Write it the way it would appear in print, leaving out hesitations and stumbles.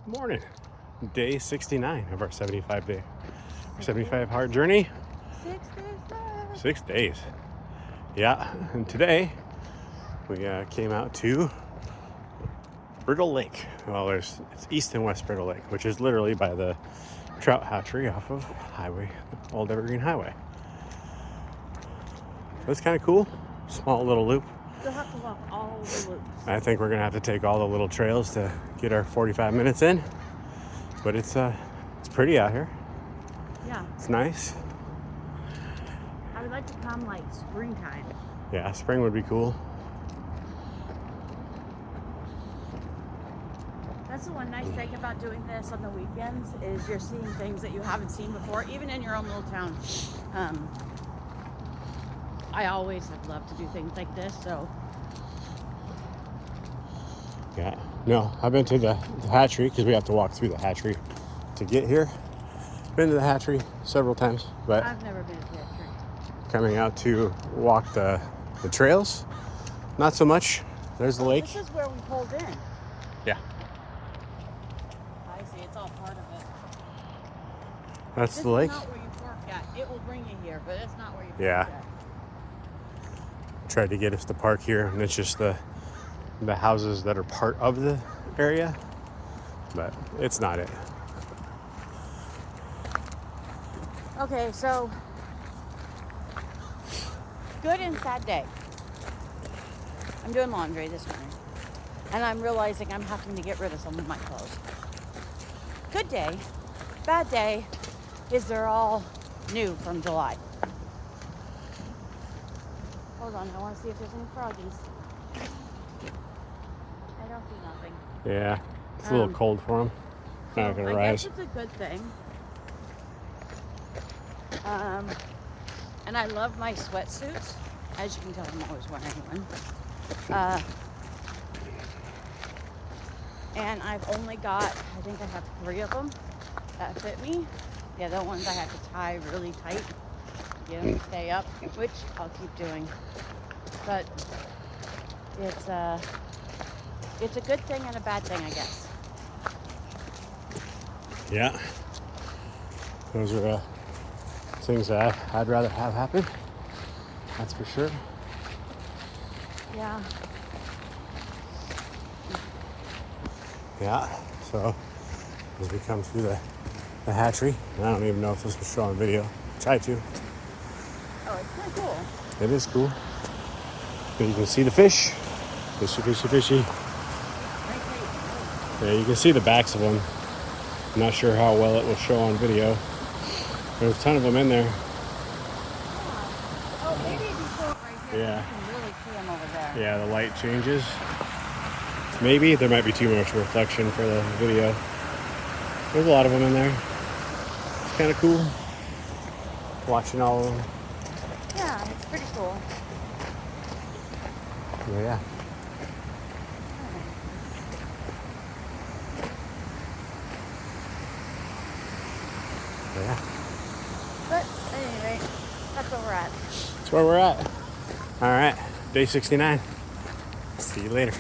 Morning. Day 69 of our 75 hard journey. 6 days left. 6 days. Yeah, and today we came out to Brittle Lake. Well, it's East and West Brittle Lake, which is literally by the trout hatchery off of Old Evergreen Highway. That's kind of cool. Small little loop. You'll have to walk all the loops. I think we're gonna have to take all the little trails to get our 45 minutes in. But it's pretty out here. Yeah. It's nice. I would like to come like springtime. Yeah, spring would be cool. That's the one nice thing about doing this on the weekends is you're seeing things that you haven't seen before, even in your own little town. I always have loved to do things like this, so. Yeah, no, I've been to the hatchery because we have to walk through the hatchery to get here. Been to the hatchery several times, but I've never been to the hatchery. Coming out to walk the trails, not so much. There's the lake. This is where we pulled in. Yeah. I see, it's all part of it. That's This the lake. is not where you park at. It will bring you here, but it's not where you park Yeah. at. Tried to get us to park here, and it's just the houses that are part of the area, but it's not it. Okay, so good and sad day. I'm doing laundry this morning, and I'm realizing I'm having to get rid of some of my clothes. Good day. Bad day is they're all new from July. Hold on, I want to see if there's any froggies. I don't see nothing. Yeah, it's a little cold for them. Not gonna I rise. guess it's a good thing. And I love my sweatsuits. As you can tell, I'm always wearing one. And I've only got, I think I have 3 of them that fit me. The other ones I have to tie really tight to get them to stay up, which I'll keep doing. But it's a good thing and a bad thing, I guess. Yeah, those are things that I'd rather have happen. That's for sure. Yeah. Yeah, so as we come through the hatchery, I don't even know if this will show on video. Try to. Oh, it's kind of cool. It is cool. But you can see the fish. Fishy, fishy, fishy. Yeah, you can see the backs of them. I'm not sure how well it will show on video. There's a ton of them in there. Oh, maybe if you pull it right here, Yeah. you can really see them over there. Yeah, the light changes. Maybe there might be too much reflection for the video. There's a lot of them in there. It's kind of cool watching all of them. Yeah, it's pretty cool. Yeah. Yeah. But anyway, that's where we're at. That's where we're at. All right, day 69. See you later.